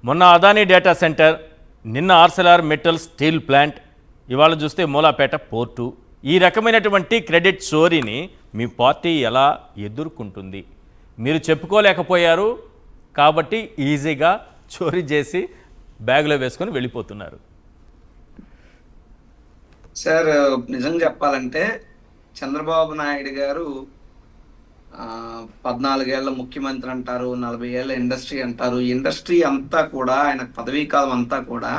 మొన్న Adani data centre, నిన్న Arcelor metal steel plant, ఇవాళ చూస్తే మూలాపేట పోర్టు. ఈ రకమైనటువంటి క్రెడిట్ చోరీని మీ పార్టీ ఎలా ఎదుర్కొంటుంది? మీరు చెప్పుకోలేకపోయారు కాబట్టి ఈజీగా చోరీ చేసి బ్యాగ్లో వేసుకొని వెళ్ళిపోతున్నారు. సార్, నిజం చెప్పాలంటే చంద్రబాబు నాయుడు గారు 14 ఏళ్ల ముఖ్యమంత్రి అంటారు, 40 ఏళ్ల ఇండస్ట్రీ అంటారు. ఇండస్ట్రీ అంతా కూడా ఆయన పదవీ కాలం అంతా కూడా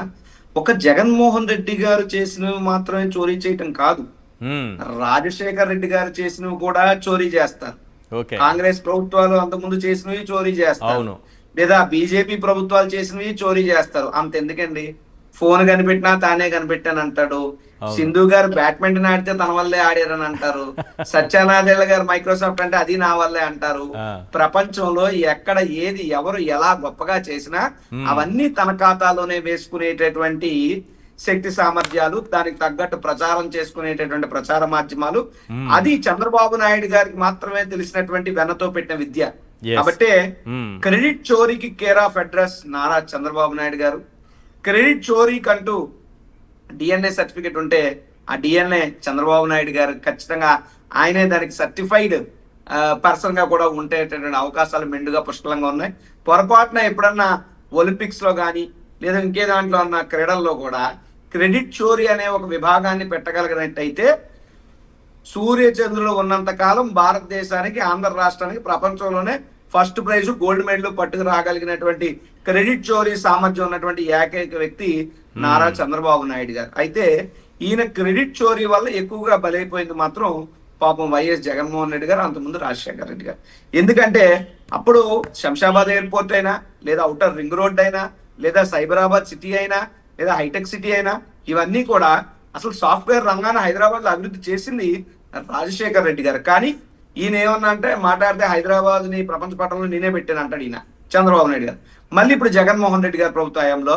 ఒక జగన్మోహన్ రెడ్డి గారు చేసినవి మాత్రమే చోరీ చేయటం కాదు, రాజశేఖర్ రెడ్డి గారు చేసినవి కూడా చోరీ చేస్తారు. కాంగ్రెస్ ప్రభుత్వాలు అంతకుముందు చేసినవి చోరీ చేస్తారు, లేదా బీజేపీ ప్రభుత్వాలు చేసినవి చోరీ చేస్తారు. అంత ఎందుకండి, ఫోన్ కనిపెట్టినా తానే కనిపెట్టాను అంటాడు. సింధు గారు బ్యాడ్మింటన్ ఆడితే తన వల్లే ఆడారని అంటారు. సత్యనారాయణ గారు మైక్రోసాఫ్ట్ అంటే అది నా వల్లే అంటారు. ప్రపంచంలో ఎక్కడ ఏది ఎవరు ఎలా గొప్పగా చేసినా అవన్నీ తన ఖాతాలోనే వేసుకునేటటువంటి శక్తి సామర్థ్యాలు, దానికి తగ్గట్టు ప్రచారం చేసుకునేటటువంటి ప్రచార మాధ్యమాలు, అది చంద్రబాబు నాయుడు గారికి మాత్రమే తెలిసినటువంటి వెన్నతో పెట్టిన విద్య. కాబట్టి క్రెడిట్ చోరీకి care of address Nara Chandrababu Naidu garu. Credit చోరీ కంటూ డిఎన్ఏ సర్టిఫికెట్ ఉంటే ఆ డిఎన్ఏ చంద్రబాబు నాయుడు గారు ఖచ్చితంగా ఆయనే దానికి సర్టిఫైడ్ పర్సన్ గా కూడా ఉండేటటువంటి అవకాశాలు మెండుగా పుష్కలంగా ఉన్నాయి. పొరపాటున ఎప్పుడన్నా ఒలింపిక్స్ లో కానీ లేదా ఇంకే దాంట్లో ఉన్న క్రీడల్లో కూడా క్రెడిట్ చోరీ అనే ఒక విభాగాన్ని పెట్టగలిగినట్టయితే సూర్యచంద్రులు ఉన్నంత కాలం భారతదేశానికి, ఆంధ్ర రాష్ట్రానికి ప్రపంచంలోనే ఫస్ట్ ప్రైజ్ గోల్డ్ మెడల్ పట్టుకు రాగలిగినటువంటి క్రెడిట్ చోరీ సామర్థ్యం ఉన్నటువంటి ఏకైక వ్యక్తి నారా చంద్రబాబు నాయుడు గారు. అయితే ఈయన క్రెడిట్ చోరీ వల్ల ఎక్కువగా బలైపోయింది మాత్రం పాపం వైఎస్ జగన్మోహన్ రెడ్డి గారు, అంతకుముందు రాజశేఖర రెడ్డి గారు. ఎందుకంటే అప్పుడు శంషాబాద్ ఎయిర్పోర్ట్ అయినా, లేదా అవుటర్ రింగ్ రోడ్ అయినా, లేదా సైబరాబాద్ సిటీ అయినా, లేదా హైటెక్ సిటీ అయినా, ఇవన్నీ కూడా అసలు సాఫ్ట్వేర్ రంగాన్ని హైదరాబాద్ లో అభివృద్ధి చేసింది రాజశేఖర రెడ్డి గారు. కానీ ఈయన ఏమన్నా అంటే మాట్లాడితే హైదరాబాద్ ని ప్రపంచ పటంలో నేనే పెట్టాను అంటాడు ఈయన చంద్రబాబు నాయుడు గారు. మళ్ళీ ఇప్పుడు జగన్మోహన్ రెడ్డి గారి ప్రభుత్వ హయాంలో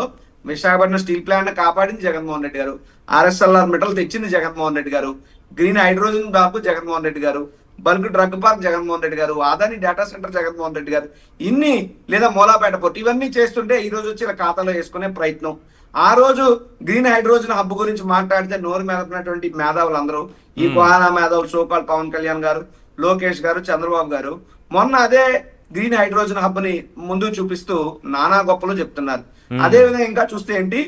విశాఖపట్నం స్టీల్ ప్లాంట్ కాపాడింది జగన్మోహన్ రెడ్డి గారు, ఆర్ఎస్ఎల్ఆర్ మెటల్ తెచ్చింది జగన్మోహన్ రెడ్డి గారు, గ్రీన్ హైడ్రోజన్ బాబు జగన్మోహన్ రెడ్డి గారు, bulk drug park Jaganmohan Reddy గారు, అదాని డేటా సెంటర్ జగన్మోహన్ రెడ్డి గారు, ఇన్ని లేదా మూలాపేట పోర్టు, ఇవన్నీ చేస్తుంటే ఈ రోజు వచ్చి ఇలా ఖాతాలో వేసుకునే ప్రయత్నం. ఆ రోజు గ్రీన్ హైడ్రోజన్ హబ్ గురించి మాట్లాడితే నోరు మెదపినటువంటి మేధావులందరూ, ఈ కోహానా మేధావులు సోకాల్ పవన్ కళ్యాణ్ గారు, లోకేష్ గారు, చంద్రబాబు గారు మొన్న అదే గ్రీన్ హైడ్రోజన్ హబ్ ని ముందు చూపిస్తూ నానా గొప్పలు చెప్తున్నారు. అదే విధంగా ఇంకా చూస్తే ఏంటి,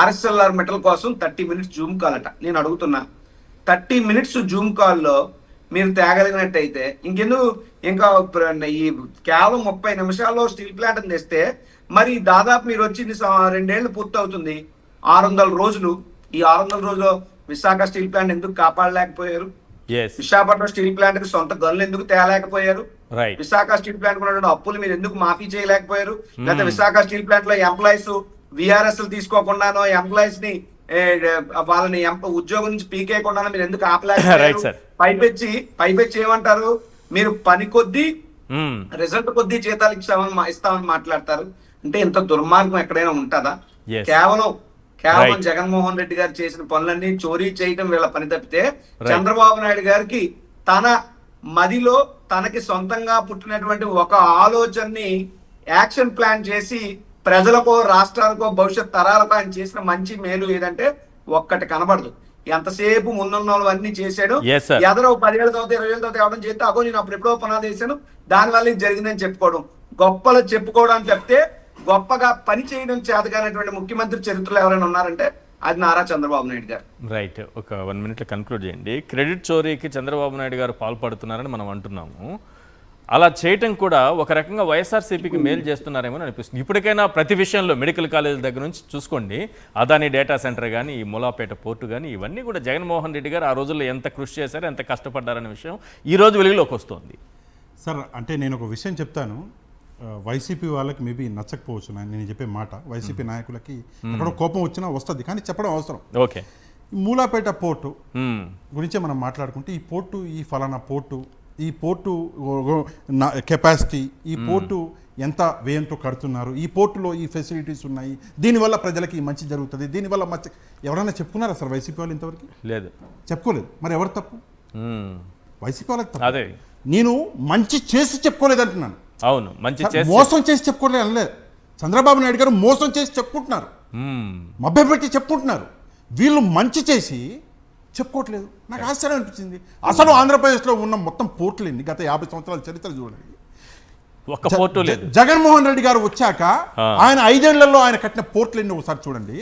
ఆర్ఎస్ఎల్ఆర్ మెటల్ కోసం 30 minutes జూమ్ కాల్ అట. నేను అడుగుతున్నా, 30 minutes జూమ్ కాల్లో మీరు తేగలిగినట్టయితే ఇంకెందుకు, ఇంకా ఈ కేవలం 30 నిమిషాల్లో స్టీల్ ప్లాంట్ అని తెస్తే మరి దాదాపు మీరు వచ్చి 2 ఏళ్ళు పూర్తి అవుతుంది, 600 రోజులు. ఈ 600 రోజుల్లో విశాఖ స్టీల్ ప్లాంట్ ఎందుకు కాపాడలేకపోయారు? విశాఖపట్నం స్టీల్ ప్లాంట్ కి సొంత గనులు ఎందుకు తేలేకపోయారు? విశాఖ స్టీల్ ప్లాంట్ ఉన్నటువంటి అప్పులు మీరు ఎందుకు మాఫీ చేయలేకపోయారు? లేదా విశాఖ స్టీల్ ప్లాంట్ లో ఎంప్లాయీస్ విఆర్ఎస్ తీసుకోకుండానో, ఎంప్లాయీస్ ని వాళ్ళని ఉద్యోగం నుంచి పీకేయకుండానో మీరు ఎందుకు ఆపలేకపోయారు? పైపెచ్చి ఏమంటారు, మీరు పని కొద్దీ రిజల్ట్ కొద్దీ జీతాలు ఇస్తామని మాట్లాడతారు. అంటే ఇంత దుర్మార్గం ఎక్కడైనా ఉంటుందా? కేవలం జగన్మోహన్ రెడ్డి గారు చేసిన పనులన్నీ చోరీ చేయడం వీళ్ళ పని తప్పితే, చంద్రబాబు నాయుడు గారికి తన మదిలో తనకి సొంతంగా పుట్టినటువంటి ఒక ఆలోచనని యాక్షన్ ప్లాన్ చేసి ప్రజలకో, రాష్ట్రాలకో, భవిష్యత్ తరాలకో ఆయన చేసిన మంచి మేలు ఏదంటే ఒక్కటి కనబడదు. ఎంతసేపు ముందున్న వాళ్ళు అన్ని చేశాడు, ఎదరో 10 ఏళ్ళ తర్వాత 20 ఏళ్ళ తర్వాత ఎవడం చేస్తే అగో నేను అప్పుడు ఎప్పుడో పునాది వేసాను, దానివల్ల ఇది జరిగిందని చెప్పుకోవడం, గొప్పలు చెప్పుకోవడానికి తప్పితే గొప్పగా పని చేయడం చేతగానటువంటి ముఖ్యమంత్రి చరిత్రలో ఎవరైనా ఉన్నారంటే అది నారా చంద్రబాబు నాయుడు గారు. రైట్, ఒక 1 minute కన్క్లూడ్ చేయండి. క్రెడిట్ చోరీకి చంద్రబాబు నాయుడు గారు పాల్పడుతున్నారని మనం అంటున్నాము. అలా చేయటం కూడా ఒక రకంగా వైఎస్ఆర్సీపీకి మేలు చేస్తున్నారేమో అనిపిస్తుంది. ఇప్పటికైనా ప్రతి విషయంలో మెడికల్ కాలేజీల దగ్గర నుంచి చూసుకోండి, అదాని డేటా సెంటర్ కానీ, ఈ మూలాపేట పోర్టు కానీ, ఇవన్నీ కూడా జగన్మోహన్ రెడ్డి గారు ఆ రోజుల్లో ఎంత కృషి చేశారు, ఎంత కష్టపడ్డారనే విషయం ఈ రోజు వెలుగులోకి వస్తుంది. సార్, అంటే నేను ఒక విషయం చెప్తాను, వైసీపీ వాళ్ళకి మేబీ నచ్చకపోవచ్చు నేను చెప్పే మాట, వైసీపీ నాయకులకి ఎక్కడో కోపం వచ్చినా వస్తుంది, కానీ చెప్పడం అవసరం. ఓకే, మూలాపేట పోర్టు గురించే మనం మాట్లాడుకుంటే, ఈ పోర్టు, ఈ ఫలానా పోర్టు, ఈ పోర్టు కెపాసిటీ, ఈ పోర్టు ఎంత వ్యయంతో కడుతున్నారు, ఈ పోర్టులో ఈ ఫెసిలిటీస్ ఉన్నాయి, దీనివల్ల ప్రజలకి మంచి జరుగుతుంది, దీనివల్ల మంచి ఎవరైనా చెప్పుకున్నారా సార్ వైసీపీ వాళ్ళు? ఇంతవరకు లేదు, చెప్పుకోలేదు. మరి ఎవరు తప్పు? వైసీపీ వాళ్ళకి తప్పు. అదే నేను మంచి చేసి చెప్పుకోలేదు అంటున్నాను. అవును, మంచి చేసి మోసం చేసి చెప్పుకోలేదు అనలేదు. చంద్రబాబు నాయుడు గారు మోసం చేసి చెప్పుకుంటున్నారు, మభ్యపెట్టి చెప్పుకుంటున్నారు. వీళ్ళు మంచి చేసి చెప్పుకోవట్లేదు. నాకు ఆశ్చర్యం అనిపించింది. అసలు ఆంధ్రప్రదేశ్లో ఉన్న మొత్తం పోర్టులు ఎన్ని, గత 50 సంవత్సరాల చరిత్ర చూడండి. ఒక్క పోర్టు లేదు. జగన్మోహన్ రెడ్డి గారు వచ్చాక ఆయన 5 ఏళ్లలో ఆయన కట్టిన పోర్టులు ఎన్ని ఒకసారి చూడండి.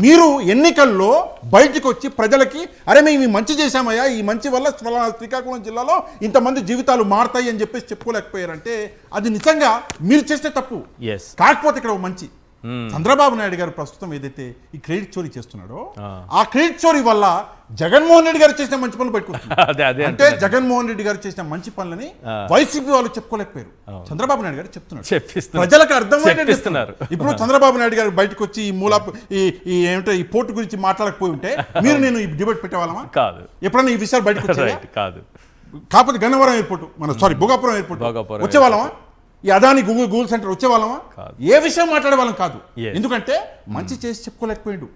మీరు ఎన్నికల్లో బయటికి వచ్చి ప్రజలకి అరే మేము మంచి చేశామయ్యా, ఈ మంచి వల్ల శ్రీకాకుళం జిల్లాలో ఇంతమంది జీవితాలు మారుతాయి అని చెప్పేసి చెప్పుకోలేకపోయారంటే అది నిజంగా మీరు చేస్తే తప్పు. కాకపోతే ఇక్కడ ఒక మంచి చంద్రబాబు నాయుడు గారు ప్రస్తుతం ఏదైతే ఈ క్రెడిట్ చోరీ చేస్తున్నాడో ఆ క్రెడిట్ చోరీ వల్ల జగన్మోహన్ రెడ్డి గారు చేసిన మంచి పనులు బయటకొచ్చాయి. అంటే జగన్మోహన్ రెడ్డి గారు చేసిన మంచి పనులని వైసీపీ వాళ్ళు చెప్పుకోలేకపోయారు. చంద్రబాబు నాయుడు గారు చెప్తున్నారు, ప్రజలకు అర్థమయ్యేస్తున్నారు. ఇప్పుడు చంద్రబాబు నాయుడు గారు బయటకు వచ్చి ఈ ఏమిటో ఈ పోర్టు గురించి మాట్లాడకపోయి ఉంటే మీరు నేను ఈ డిబేట్ పెట్టేవాళ్ళమా? కాదు. ఎప్పుడైనా ఈ విషయాలు బయటకు వచ్చాయా? కాదు. కాకపోతే గన్నవరం ఎయిర్పోర్ట్ భోగాపురం ఎయిర్పోర్ట్ వచ్చేవాళ్ళమా? ఈ అదాని గూగుల్ సెంటర్ వచ్చేవాళ్ళమా? ఏ విషయం మాట్లాడే వాళ్ళం కాదు. ఎందుకంటే మంచి చేసి చెప్పుకోలేకపోయాడు.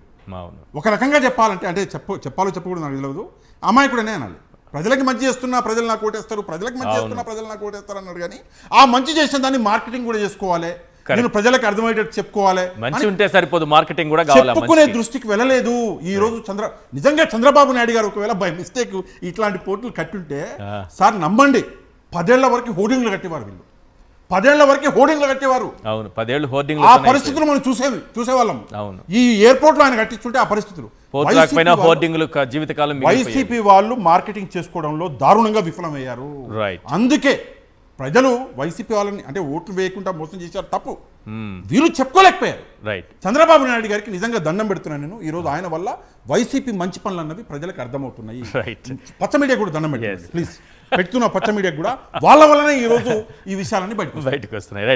ఒక రకంగా చెప్పాలంటే అంటే చెప్పాలో చెప్పకూడదు నాకు తెలియదు, అమాయకుడనే అనాలి. ప్రజలకి మంచి చేస్తున్నా ప్రజలు నాకు ఓటేస్తారు, ప్రజలకు మంచి చేస్తున్నా ప్రజలు నాకు ఓటేస్తారు అన్నాడు. కానీ ఆ మంచి చేసిన దాన్ని మార్కెటింగ్ కూడా చేసుకోవాలి, నేను ప్రజలకు అర్థమయ్యేటట్టు చెప్పుకోవాలి. మంచి ఉంటే సరిపోదు, మార్కెటింగ్ కూడా చెప్పుకునే దృష్టికి వెళ్ళలేదు. ఈ రోజు నిజంగా చంద్రబాబు నాయుడు గారు ఒకవేళ బై మిస్టేక్ ఇట్లాంటి పోర్టులు కట్టుంటే సార్ నమ్మండి 10 ఏళ్ల వరకు హోర్డింగ్లు కట్టేవారు. వీళ్ళు 10 ఏళ్ల వరకు హోర్డింగ్లు కట్టేవారు. అవును, 10 ఏళ్ళు హోర్డింగ్. ఆ పరిస్థితులు మనం చూసేవాళ్ళం. అవును, ఈ ఎయిర్పోర్ట్ లో ఆయన కట్టించుంటే ఆ పరిస్థితులు. జీవితకాలం వైసీపీ వాళ్ళు మార్కెటింగ్ చేసుకోవడంలో దారుణంగా విఫలమయ్యారు. అందుకే ప్రజలు వైసీపీ వాళ్ళని అంటే ఓట్లు వేయకుండా మోసం చేశారు, తప్పు. వీళ్ళు చెప్పుకోలేకపోయారు. చంద్రబాబు నాయుడు గారికి నిజంగా దండం పెడుతున్నాను నేను. ఈ రోజు ఆయన వల్ల వైసీపీ మంచి పనులు అన్నవి ప్రజలకు అర్థమవుతున్నాయి. పచ్చ మీడియా కూడా దండం పెట్టండి ప్లీజ్. పెడుతున్న పచ్చ మీడియా కూడా వాళ్ళ వల్లనే ఈ రోజు ఈ విషయాలన్నీ బయటకు వస్తున్నాయి.